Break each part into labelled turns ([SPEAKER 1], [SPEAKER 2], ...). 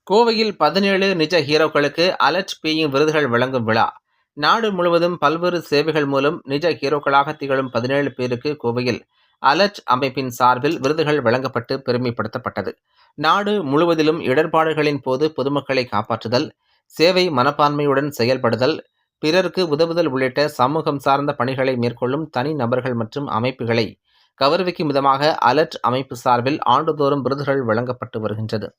[SPEAKER 1] கோவையில் 17 நிஜ ஹீரோக்களுக்கு alert being விருதுகள் வழங்கும் விழா. நாடு முழுவதும் பல்வேறு சேவைகள் மூலம் நிஜ ஹீரோக்களாக திகழும் 17 பேருக்கு கோவையில் அலர்ட் அமைப்பின் சார்பில் விருதுகள் வழங்கப்பட்டு பெருமைப்படுத்தப்பட்டது. நாடு முழுவதிலும் இடர்பாடுகளின் போது பொதுமக்களை காப்பாற்றுதல், சேவை மனப்பான்மையுடன் செயல்படுதல், பிறருக்கு உதவுதல் உள்ளிட்ட சமூகம் சார்ந்த பணிகளை மேற்கொள்ளும் தனி நபர்கள் மற்றும் அமைப்புகளை கௌரவிக்கும் விதமாக அலர்ட் அமைப்பு சார்பில் ஆண்டுதோறும் விருதுகள் வழங்கப்பட்டு வருகின்றது.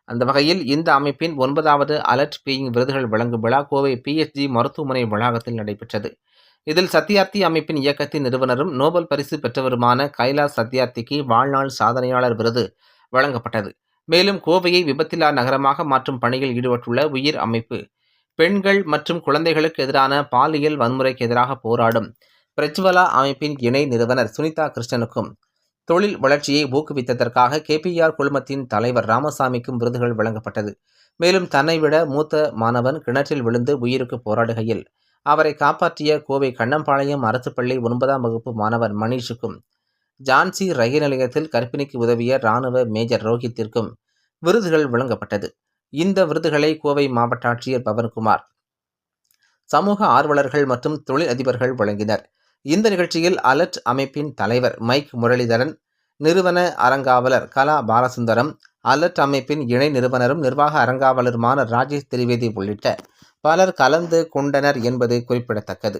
[SPEAKER 1] அந்த வகையில் இந்த அமைப்பின் 9வது அலர்ட் பீயிங் விருதுகள் வழங்கும் விழா கோவை PSG மருத்துவமனை வளாகத்தில் நடைபெற்றது. இதில் சத்யார்த்தி அமைப்பின் இயக்கத்தின் நிறுவனரும் நோபல் பரிசு பெற்றவருமான கைலாஷ் சத்யார்த்திக்கு வாழ்நாள் சாதனையாளர் விருது வழங்கப்பட்டது. மேலும் கோவையை விபத்தில்லா நகரமாக மாற்றும் பணியில் ஈடுபட்டுள்ள உயிர் அமைப்பு, பெண்கள் மற்றும் குழந்தைகளுக்கு எதிரான பாலியல் வன்முறைக்கு எதிராக போராடும் பிரஜ்வலா அமைப்பின் இணை நிறுவனர் சுனிதா கிருஷ்ணனுக்கும், தொழில் வளர்ச்சியை ஊக்குவித்ததற்காக KPR குழுமத்தின் தலைவர் ராமசாமிக்கும் விருதுகள் வழங்கப்பட்டது. மேலும் தன்னை விட மூத்த மாணவன் கிணற்றில் விழுந்து உயிருக்கு போராடுகையில் அவரை காப்பாற்றிய கோவை கண்ணம்பாளையம் அரசு பள்ளி 9ஆம் வகுப்பு மாணவன் மணீஷுக்கும், ஜான்சி ரயில் நிலையத்தில் கர்ப்பிணிக்கு உதவிய ராணுவ மேஜர் ரோஹித்திற்கும் விருதுகள் வழங்கப்பட்டது. இந்த விருதுகளை கோவை மாவட்ட ஆட்சியர் பவன்குமார், சமூக ஆர்வலர்கள் மற்றும் தொழில் அதிபர்கள் வழங்கினர். இந்த நிகழ்ச்சியில் அலர்ட் அமைப்பின் தலைவர் மைக் முரளிதரன், நிறுவன அறங்காவலர் கலா பாலசுந்தரம், அலர்ட் அமைப்பின் இணை நிறுவனரும் நிர்வாக அறங்காவலருமான ராஜேஷ் திரிவேதி உள்ளிட்ட பலர் கலந்து கொண்டனர் என்பது குறிப்பிடத்தக்கது.